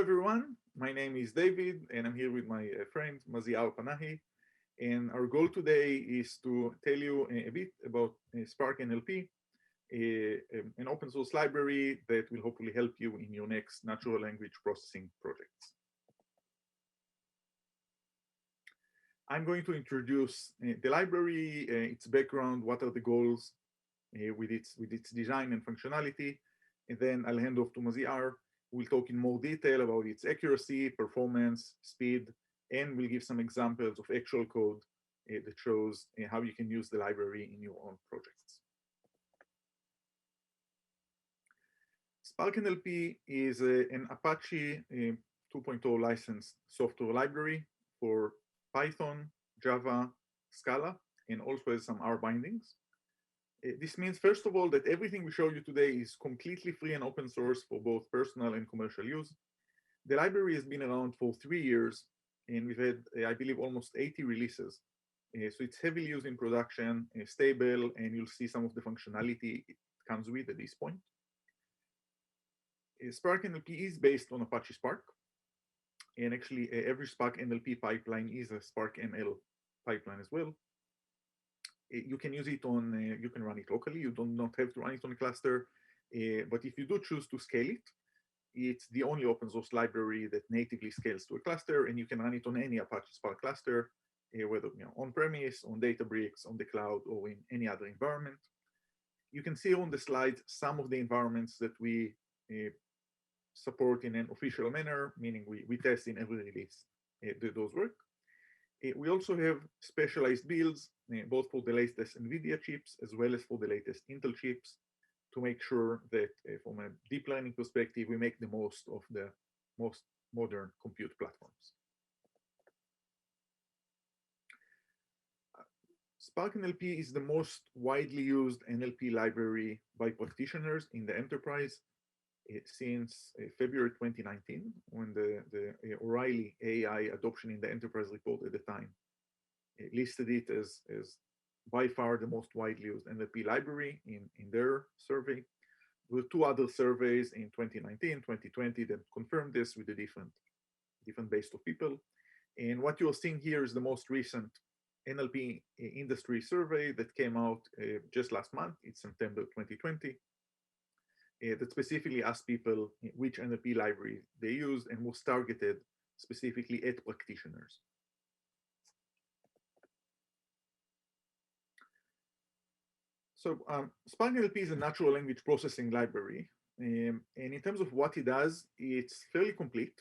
everyone. My name is David, and I'm here with my friend Maziar Panahi. And our goal today is to tell you a bit about Spark NLP, an open source library that will hopefully help you in your next natural language processing projects. I'm going to introduce the library, its background, what are the goals with its design and functionality, and then I'll hand off to Maziar. We'll talk in more detail about its accuracy, performance, speed, and we'll give some examples of actual code that shows how you can use the library in your own projects. Spark NLP is an Apache 2.0 licensed software library for Python, Java, Scala, and also has some R bindings. This means, first of all, that everything we show you today is completely free and open source for both personal and commercial use. The library has been around for 3 years, and we've had, I believe, almost 80 releases. So it's heavily used in production, stable, and you'll see some of the functionality it comes with at this point. Spark NLP is based on Apache Spark, and actually every Spark NLP pipeline is a Spark ML pipeline as well. You can use it on, you can run it locally. You do not have to run it on a cluster. But if you do choose to scale it, it's the only open source library that natively scales to a cluster, and you can run it on any Apache Spark cluster, whether on premise, on Databricks, on the cloud, or in any other environment. You can see on the slide some of the environments that we support in an official manner, meaning we test in every release that those work. We also have specialized builds, both for the latest NVIDIA chips as well as for the latest Intel chips, to make sure that from a deep learning perspective, we make the most of the most modern compute platforms. Spark NLP is the most widely used NLP library by practitioners in the enterprise since February 2019, when the O'Reilly AI adoption in the enterprise report at the time listed it as by far the most widely used NLP library in their survey. There were 2 other surveys in 2019, 2020 that confirmed this with a different base of people. And what you're seeing here is the most recent NLP industry survey that came out just last month. It's September 2020. That specifically asked people which NLP library they used and was targeted specifically at practitioners. So Spark NLP is a natural language processing library. And in terms of what it does, it's fairly complete.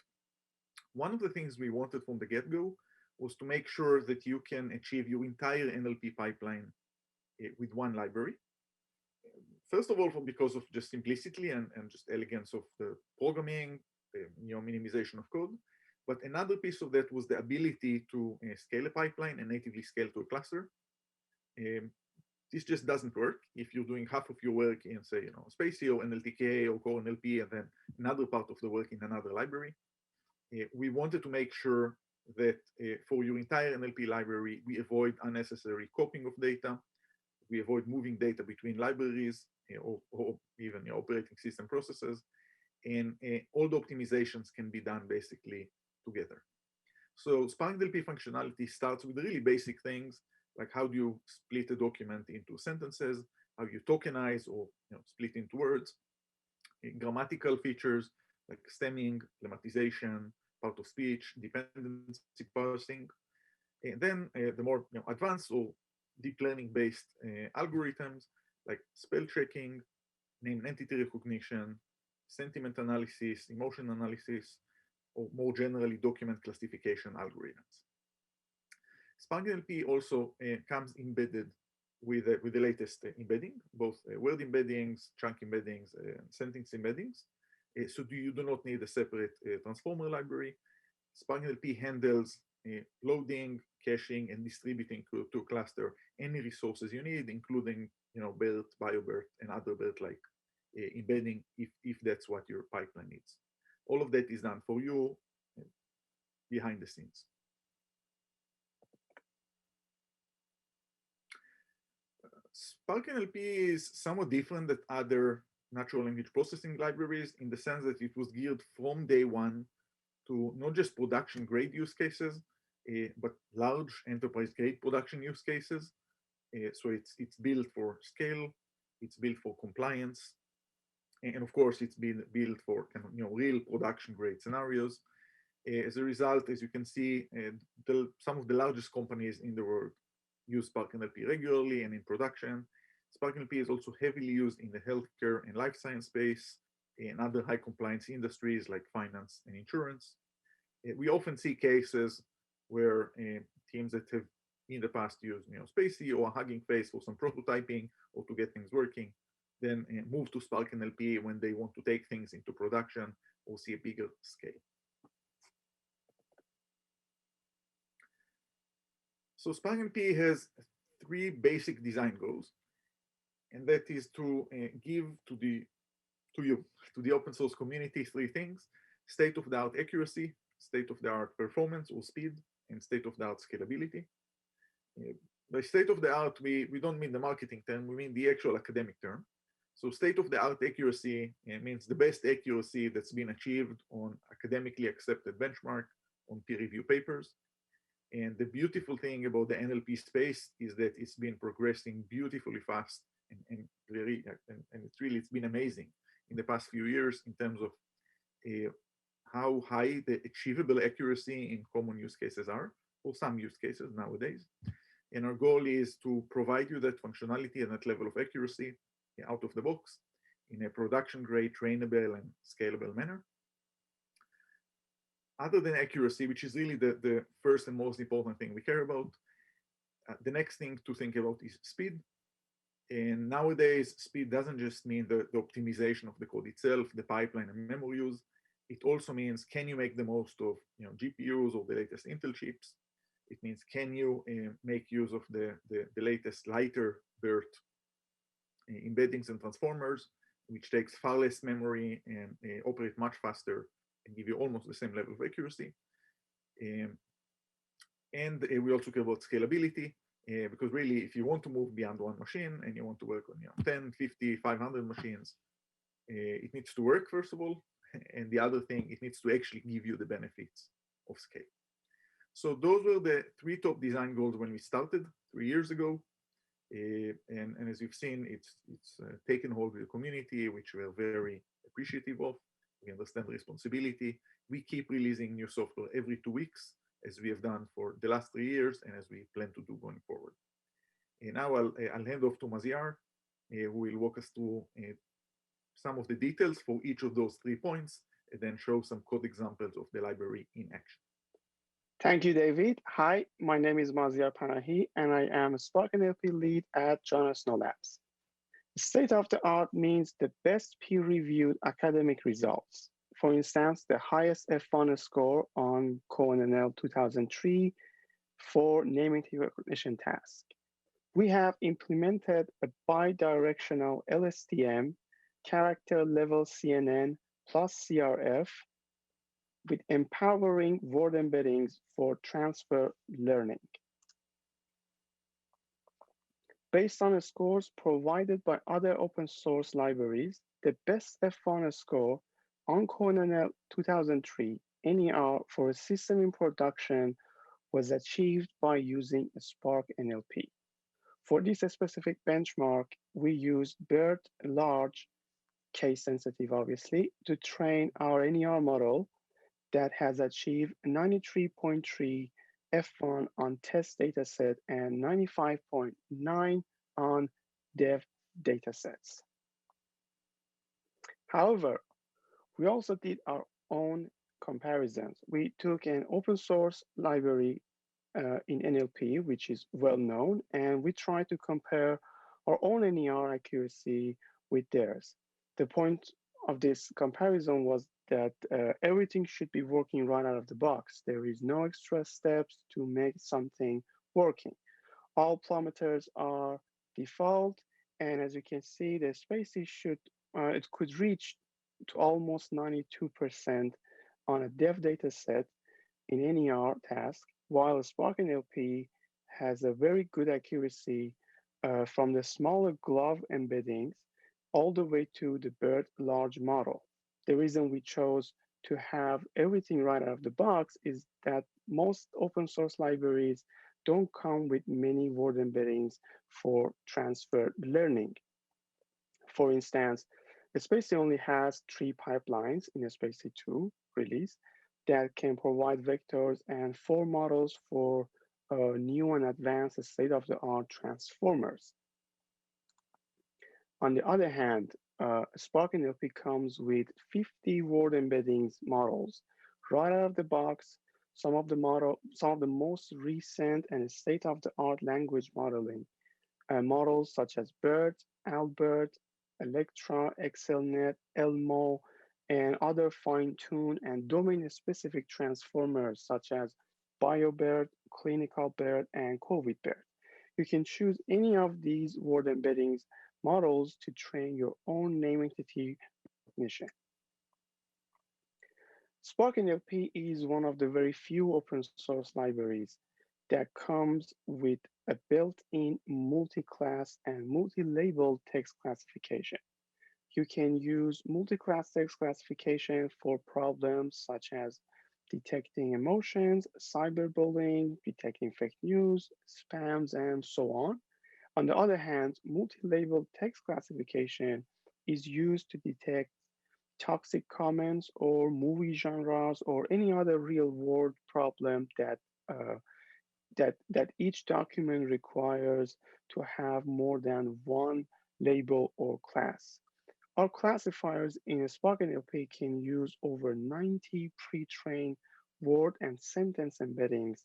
One of the things we wanted from the get-go was to make sure that you can achieve your entire NLP pipeline with one library. First of all, because of just simplicity and just elegance of the programming, minimization of code. But another piece of that was the ability to scale a pipeline and natively scale to a cluster. This just doesn't work if you're doing half of your work in, say, Spacio, NLTK, or Core NLP, and then another part of the work in another library. We wanted to make sure that for your entire NLP library, we avoid unnecessary copying of data. We avoid moving data between libraries or even operating system processes, and all the optimizations can be done basically together. So Spark NLP functionality starts with really basic things, like how do you split a document into sentences, how you tokenize or split into words, grammatical features like stemming, lemmatization, part of speech, dependency parsing, and then the more advanced or deep learning based algorithms like spell checking, name entity recognition, sentiment analysis, emotion analysis, or more generally document classification algorithms. Spark NLP also comes embedded with the latest embedding, both word embeddings, chunk embeddings, and sentence embeddings. So you do not need a separate transformer library. Spark NLP handles loading, caching, and distributing to a cluster any resources you need, including BERT, bio-BERT, and other BERT-like embedding if that's what your pipeline needs. All of that is done for you behind the scenes. Spark NLP is somewhat different than other natural language processing libraries in the sense that it was geared from day one to not just production grade use cases, but large enterprise grade production use cases. So it's built for scale, it's built for compliance, and of course it's been built for kind of real production grade scenarios. As a result, as you can see, some of the largest companies in the world use Spark NLP regularly and in production. Spark NLP is also heavily used in the healthcare and life science space, in other high compliance industries like finance and insurance. We often see cases where teams that have in the past used Spacey or Hugging Face for some prototyping or to get things working, then move to Spark NLP when they want to take things into production or see a bigger scale. So Spark NLP has three basic design goals, and that is to give to the open source community three things: state-of-the-art accuracy, state-of-the-art performance or speed, and state-of-the-art scalability. By state-of-the-art, we don't mean the marketing term, we mean the actual academic term. So state-of-the-art accuracy means the best accuracy that's been achieved on academically accepted benchmark, on peer-reviewed papers. And the beautiful thing about the NLP space is that it's been progressing beautifully fast, and it's been amazing in the past few years in terms of how high the achievable accuracy in common use cases are, or some use cases nowadays. And our goal is to provide you that functionality and that level of accuracy out of the box in a production grade, trainable, and scalable manner. Other than accuracy, which is really the first and most important thing we care about, the next thing to think about is speed. And nowadays, speed doesn't just mean the optimization of the code itself, the pipeline and memory use. It also means, can you make the most of GPUs or the latest Intel chips? It means, can you make use of the latest lighter BERT embeddings and transformers, which takes far less memory and operate much faster and give you almost the same level of accuracy. And we also care about scalability, because really, if you want to move beyond one machine and you want to work on 10, 50, 500 machines, it needs to work, first of all. And the other thing, it needs to actually give you the benefits of scale. So those were the three top design goals when we started 3 years ago. And as you've seen, it's taken hold with the community, which we're very appreciative of. We understand the responsibility. We keep releasing new software every 2 weeks, as we have done for the last 3 years, and as we plan to do going forward. And now I'll hand off to Maziar, who will walk us through some of the details for each of those 3 points, and then show some code examples of the library in action. Thank you, David. Hi, my name is Maziar Panahi, and I am a Spark NLP lead at John Snow Labs. State of the art means the best peer-reviewed academic results. For instance, the highest F1 score on CoNNL 2003 for name entity recognition task. We have implemented a bidirectional LSTM, character level CNN plus CRF, with empowering word embeddings for transfer learning. Based on the scores provided by other open source libraries, the best F1 score on CoNNL 2003 NER for a system in production was achieved by using Spark NLP. For this specific benchmark, we used BERT large, case sensitive obviously, to train our NER model that has achieved 93.3 F1 on test dataset and 95.9 on dev datasets. However, we also did our own comparisons. We took an open source library in NLP, which is well known, and we tried to compare our own NER accuracy with theirs. The point of this comparison was that everything should be working right out of the box. There is no extra steps to make something working. All parameters are default, and as you can see, the spaces it could reach to almost 92% on a dev data set in NER task, while Spark NLP has a very good accuracy from the smaller glove embeddings all the way to the BERT large model. The reason we chose to have everything right out of the box is that most open source libraries don't come with many word embeddings for transfer learning. For instance, Spacey only has three pipelines in Spacey 2 release that can provide vectors and four models for new and advanced state-of-the-art transformers. On the other hand, Spark NLP comes with 50 word embeddings models right out of the box. Some of the most recent and state-of-the-art language modeling models such as BERT, Albert, Electra, XLNet, Elmo, and other fine-tuned and domain-specific transformers such as BioBERT, Clinical BERT, and COVID BERT. You can choose any of these word embeddings models to train your own name entity recognition. Spark NLP is one of the very few open source libraries that comes with a built-in multi-class and multi-label text classification. You can use multi-class text classification for problems such as detecting emotions, cyberbullying, detecting fake news, spams, and so on. On the other hand, multi-label text classification is used to detect toxic comments or movie genres or any other real world problem uh, that each document requires to have more than one label or class. Our classifiers in Spark NLP can use over 90 pre-trained word and sentence embeddings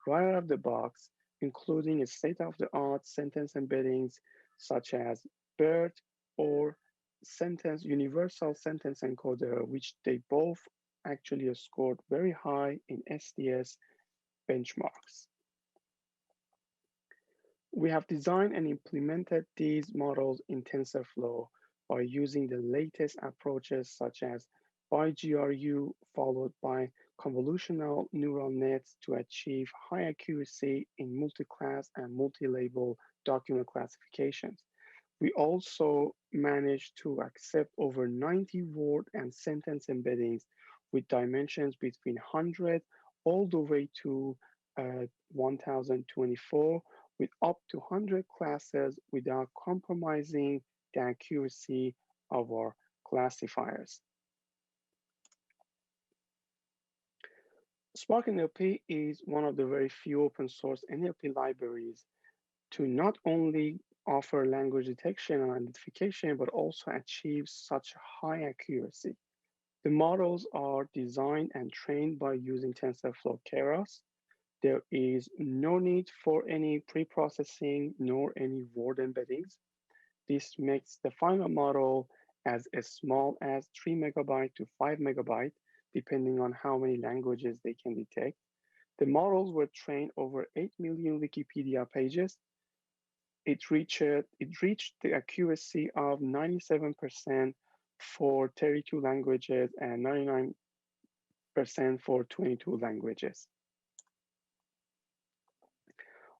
right out of the box, including a state-of-the-art sentence embeddings such as BERT or sentence universal sentence encoder, which they both actually scored very high in SDS benchmarks. We have designed and implemented these models in TensorFlow by using the latest approaches such as ByGRU followed by convolutional neural nets to achieve high accuracy in multi-class and multi-label document classifications. We also managed to accept over 90 word and sentence embeddings with dimensions between 100 all the way to 1024 with up to 100 classes without compromising the accuracy of our classifiers. Spark NLP is one of the very few open source NLP libraries to not only offer language detection and identification, but also achieve such high accuracy. The models are designed and trained by using TensorFlow Keras. There is no need for any pre-processing nor any word embeddings. This makes the final model as small as 3 megabyte to 5 megabyte, depending on how many languages they can detect. The models were trained over 8 million Wikipedia pages. It reached the accuracy of 97% for 32 languages and 99% for 22 languages.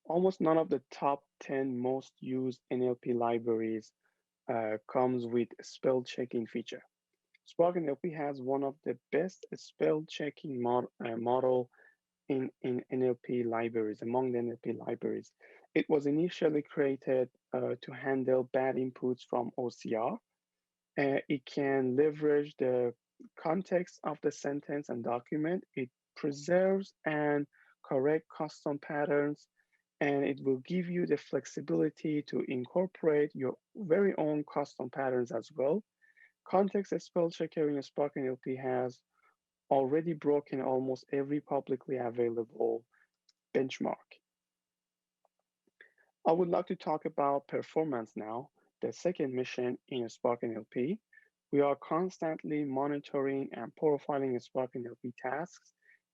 Almost none of the top 10 most used NLP libraries comes with spell checking feature. Spark NLP has one of the best spell checking model in NLP libraries, among the NLP libraries. It was initially created to handle bad inputs from OCR. It can leverage the context of the sentence and document. It preserves and correct custom patterns, and it will give you the flexibility to incorporate your very own custom patterns as well. Context spell checker in Spark NLP has already broken almost every publicly available benchmark. I would like to talk about performance now, the second mission in Spark NLP. We are constantly monitoring and profiling Spark NLP tasks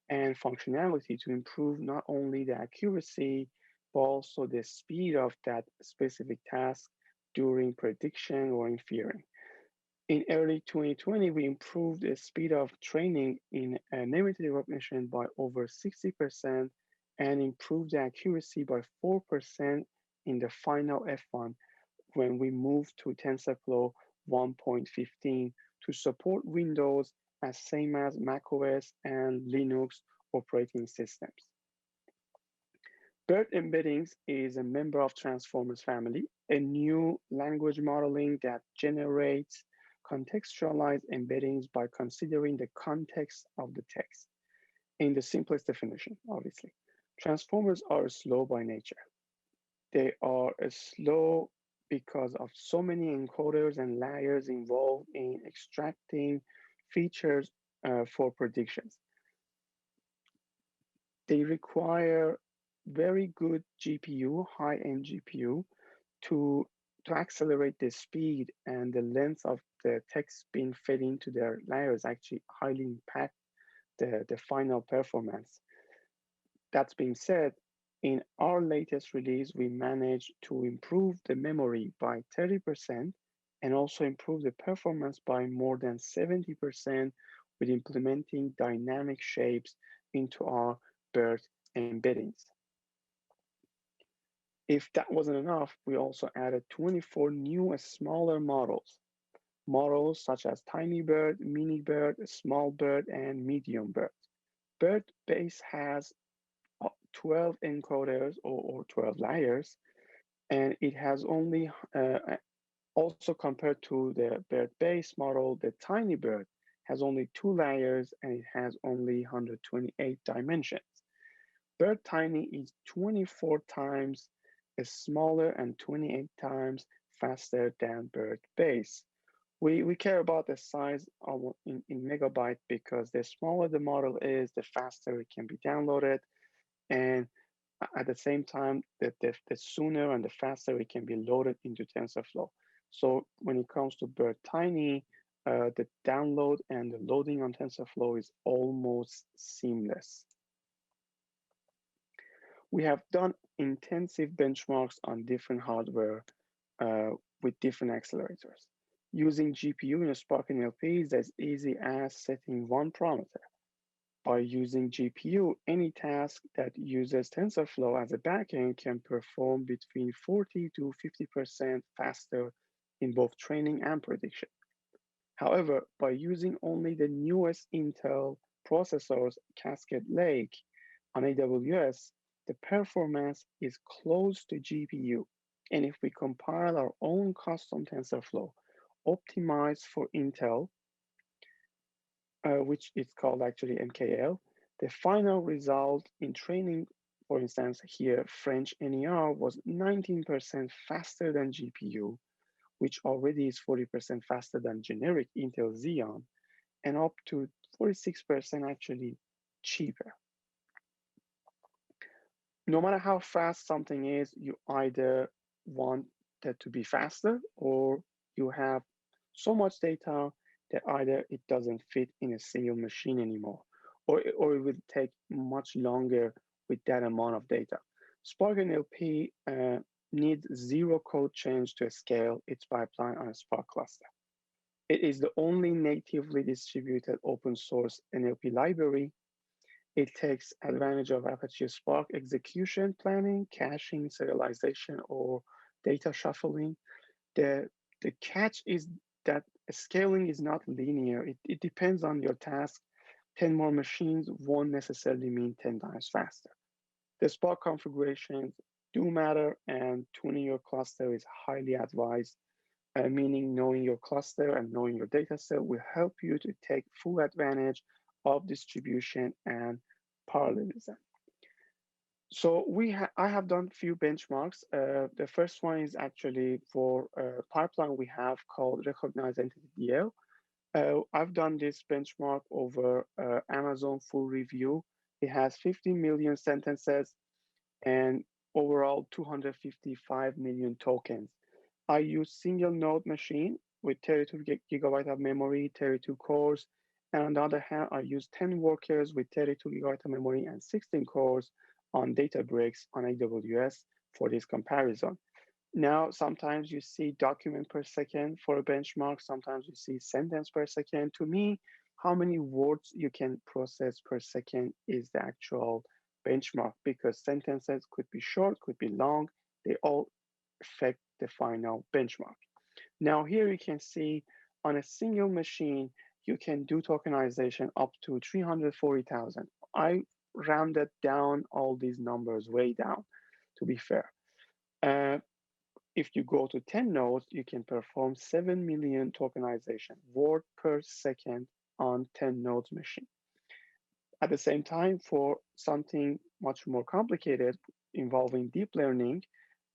and functionality to improve not only the accuracy, but also the speed of that specific task during prediction or inferring. In early 2020, we improved the speed of training in name entity recognition by over 60% and improved the accuracy by 4% in the final F1 when we moved to TensorFlow 1.15 to support Windows as same as macOS and Linux operating systems. BERT embeddings is a member of Transformers family, a new language modeling that generates contextualized embeddings by considering the context of the text. In the simplest definition, obviously, transformers are slow by nature. They are slow because of so many encoders and layers involved in extracting features for predictions. They require very good GPU, high-end GPU, to to accelerate the speed and the length of the text being fed into their layers actually highly impact the final performance. That being said, in our latest release, we managed to improve the memory by 30% and also improve the performance by more than 70% with implementing dynamic shapes into our BERT embeddings. If that wasn't enough, we also added 24 new smaller models. Models such as Tiny Bird, Mini Bird, Small Bird, and Medium Bird. BERT base has 12 encoders or 12 layers, and it has only, also compared to the BERT base model, the Tiny Bird has only 2 layers and it has only 128 dimensions. BERT Tiny is 24 times smaller and 28 times faster than BERT base. We care about the size in megabyte because the smaller the model is, the faster it can be downloaded. And at the same time, the sooner and the faster it can be loaded into TensorFlow. So when it comes to BERT Tiny, the download and the loading on TensorFlow is almost seamless. We have done intensive benchmarks on different hardware with different accelerators. Using GPU in a Spark NLP is as easy as setting one parameter. By using GPU, any task that uses TensorFlow as a backend can perform between 40 to 50% faster in both training and prediction. However, by using only the newest Intel processors, Cascade Lake on AWS, the performance is close to GPU. And if we compile our own custom TensorFlow optimized for Intel, which is called actually MKL, the final result in training, for instance, here, French NER was 19% faster than GPU, which already is 40% faster than generic Intel Xeon, and up to 46% actually cheaper. No matter how fast something is, you either want that to be faster or you have so much data that either it doesn't fit in a single machine anymore, or it will take much longer with that amount of data. Spark NLP needs zero code change to scale its pipeline on a Spark cluster. It is the only natively distributed open source NLP library. It takes advantage of Apache Spark execution planning, caching, serialization, or data shuffling. The catch is that scaling is not linear. It depends on your task. 10 more machines won't necessarily mean 10 times faster. The Spark configurations do matter, and tuning your cluster is highly advised, meaning knowing your cluster and knowing your data set will help you to take full advantage of distribution and parallelism. So I have done a few benchmarks. The first one is actually for a pipeline we have called Recognize Entity DL. I've done this benchmark over Amazon full review. It has 50 million sentences and overall 255 million tokens. I use single node machine with 32 gigabyte of memory, 32 cores. And on the other hand, I use 10 workers with 32 gigabyte of memory and 16 cores on Databricks on AWS for this comparison. Now, sometimes you see document per second for a benchmark. Sometimes you see sentence per second. To me, how many words you can process per second is the actual benchmark, because sentences could be short, could be long. They all affect the final benchmark. Now here you can see on a single machine, you can do tokenization up to 340,000. I rounded down all these numbers way down, to be fair. Uh, if you go to 10 nodes, you can perform 7 million tokenization word per second on 10 nodes machine. At the same time, for something much more complicated involving deep learning,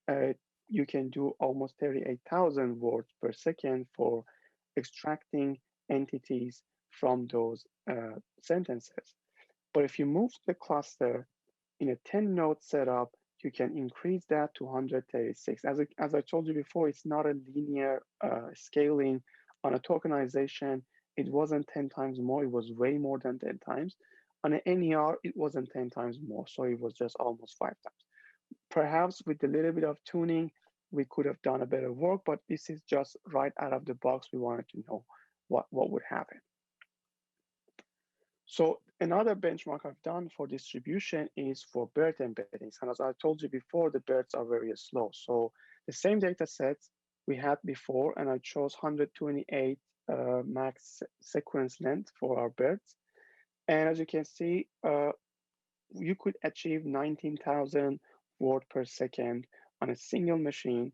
uh, you can do almost 38,000 words per second for extracting entities from those sentences. But if you move the cluster in a 10 node setup, you can increase that to 136. As I told you before, it's not a linear scaling on a tokenization. It wasn't 10 times more, it was way more than 10 times. On an NER, it wasn't 10 times more, so it was just almost 5 times. Perhaps with a little bit of tuning, we could have done a better work, but this is just right out of the box. We wanted to know what would happen. So another benchmark I've done for distribution is for BERT embeddings. And as I told you before, the BERTs are very slow. So the same data sets we had before, and I chose 128 max sequence length for our BERTs. And as you can see, you could achieve 19,000 word per second on a single machine.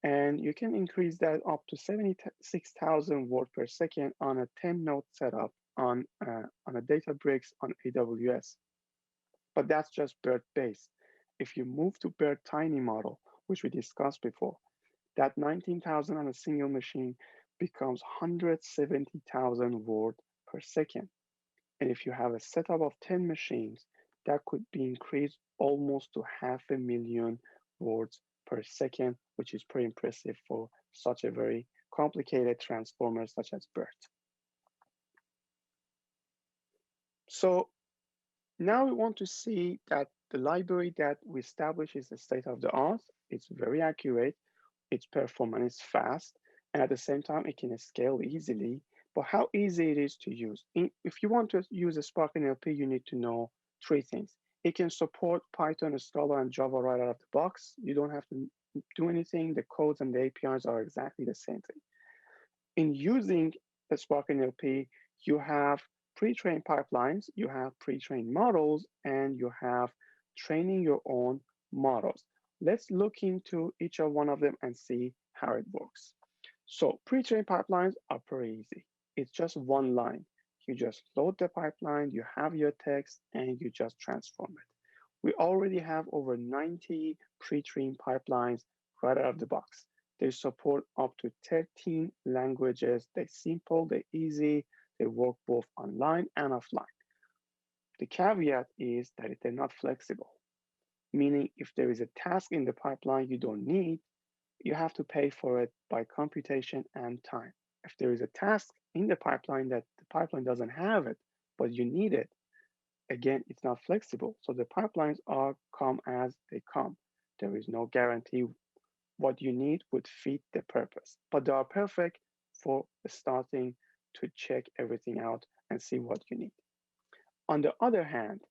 And you can increase that up to 76,000 word per second on a 10 node setup on a Databricks on AWS. But that's just BERT based. If you move to BERT tiny model, which we discussed before, that 19,000 on a single machine becomes 170,000 word per second. And if you have a setup of 10 machines, that could be increased almost to 500,000 words per second, which is pretty impressive for such a very complicated transformer such as BERT. So now we want to see that the library that we establish is the state of the art. It's very accurate, its performance is fast, and at the same time, it can scale easily. But how easy it is to use. If you want to use a Spark NLP, you need to know three things. It can support Python, Scala, and Java right out of the box. You don't have to do anything. The codes and the APIs are exactly the same thing. In using the Spark NLP, you have pre-trained pipelines, you have pre-trained models, and you have training your own models. Let's look into each of one of them and see how it works. So pre-trained pipelines are pretty easy. It's just one line. You just load the pipeline, you have your text, and you just transform it. We already have over 90 pre-trained pipelines right out of the box. They support up to 13 languages. They're simple, they're easy, they work both online and offline. The caveat is that they're not flexible, meaning if there is a task in the pipeline you don't need, you have to pay for it by computation and time. If there is a task in the pipeline that the pipeline doesn't have it, but you need it, again, it's not flexible. So the pipelines are come as they come. There is no guarantee what you need would fit the purpose, but they are perfect for starting to check everything out and see what you need. On the other hand,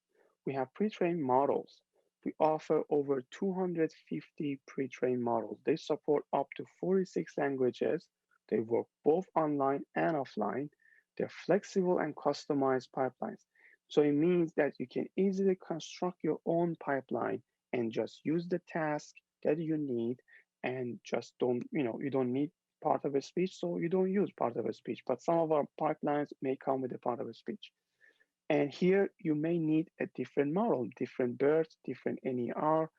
we have pre-trained models. We offer over 250 pre-trained models. They support up to 46 languages. They work both online and offline. They're flexible and customized pipelines. So it means that you can easily construct your own pipeline and just use the task that you need and just don't, you don't need part of a speech, so you don't use part of a speech. But some of our pipelines may come with a part of a speech. And here you may need a different model, different BERT, different NER.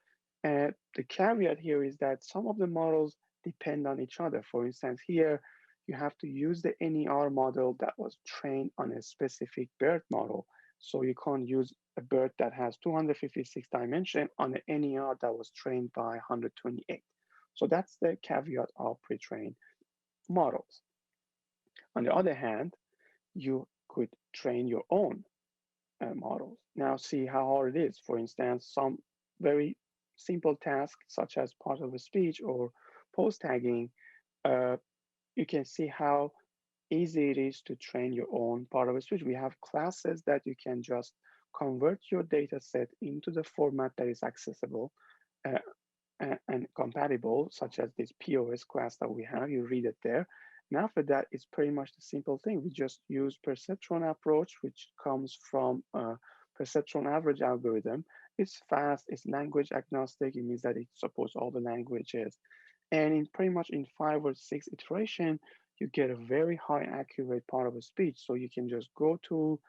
The caveat here is that some of the models depend on each other. For instance, here you have to use the NER model that was trained on a specific BERT model. So you can't use a BERT that has 256 dimension on an NER that was trained by 128. So that's the caveat of pre-trained models. On the other hand, you could train your own models. Now see how hard it is. For instance, some very simple tasks such as part of a speech or post tagging, you can see how easy it is to train your own part of a speech. We have classes that you can just convert your data set into the format that is accessible and compatible, such as this POS class that we have. You read it there, And after that, it's pretty much the simple thing. We just use perceptron approach, which comes from a perceptron average algorithm. It's fast, it's language agnostic. It means that it supports all the languages. And in pretty much in 5 or 6 iteration, you get a very high accurate part of a speech. So you can just go to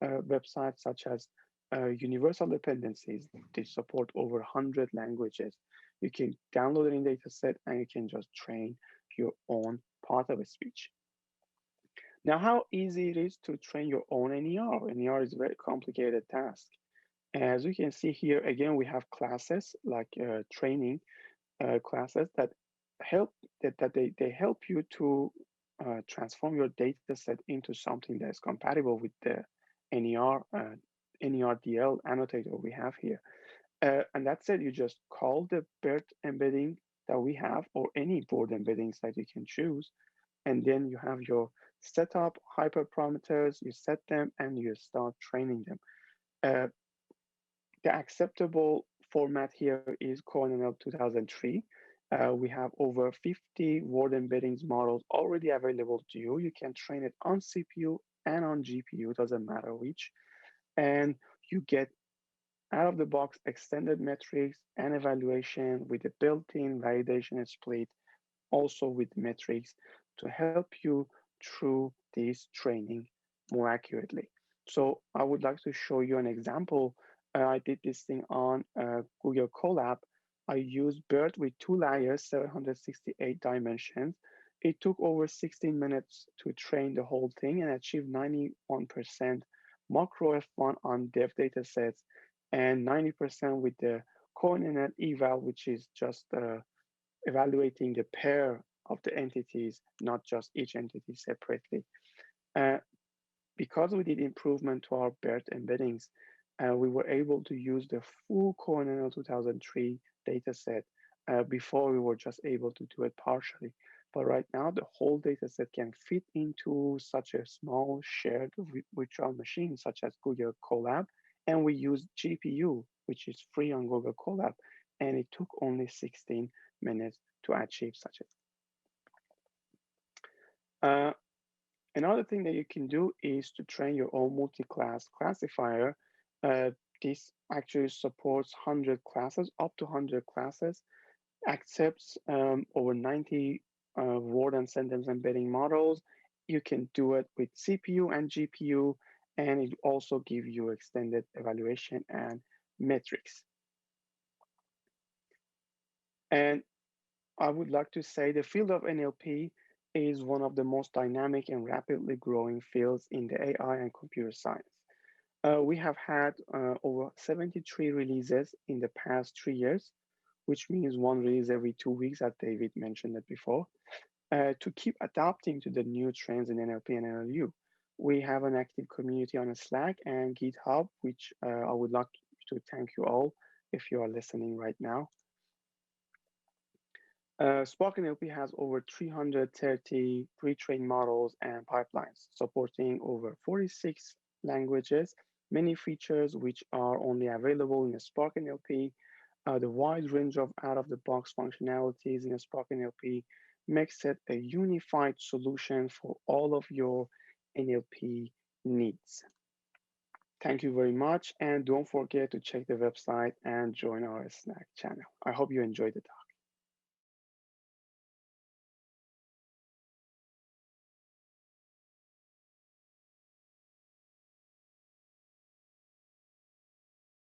websites such as universal dependencies. They support over 100 languages. You can download any data set and you can just train your own part of a speech. Now, how easy it is to train your own NER? NER is a very complicated task. As you can see here, again, we have classes like training classes that they help you to transform your data set into something that is compatible with the NER NERDL annotator we have here. And that's it. You just call the BERT embedding that we have, or any board embeddings that you can choose, and then you have your setup hyperparameters. You set them and you start training them. Uh, the acceptable format here is CoNNL 2003. We have over 50 word embeddings models already available to you. You can train it on CPU and on GPU, doesn't matter which. And you get out of the box extended metrics and evaluation with a built-in validation split, also with metrics to help you through this training more accurately. So I would like to show you an example. I did this thing on Google Colab. I used BERT with 2 layers, 768 dimensions. It took over 16 minutes to train the whole thing and achieved 91% macro F1 on dev data sets and 90% with the coordinate eval, which is just evaluating the pair of the entities, not just each entity separately. Uh, because we did improvement to our BERT embeddings, we were able to use the full CoreNL 2003 dataset. Before we were just able to do it partially. But right now, the whole dataset can fit into such a small shared virtual machine, such as Google Colab. And we use GPU, which is free on Google Colab. And it took only 16 minutes to achieve such a. Another thing that you can do is to train your own multi-class classifier. Uh, this actually supports 100 classes, up to 100 classes, accepts over 90 word and sentence embedding models. You can do it with CPU and GPU, and it also gives you extended evaluation and metrics. And I would like to say the field of NLP is one of the most dynamic and rapidly growing fields in the AI and computer science. We have had over 73 releases in the past 3 years, which means one release every 2 weeks, as David mentioned it before, to keep adapting to the new trends in NLP and NLU. We have an active community on Slack and GitHub, which I would like to thank you all if you are listening right now. Spark NLP has over 330 pre-trained models and pipelines, supporting over 46 languages, many features which are only available in a Spark NLP. The wide range of out-of-the-box functionalities in a Spark NLP makes it a unified solution for all of your NLP needs. Thank you very much, and don't forget to check the website and join our Slack channel. I hope you enjoyed the talk.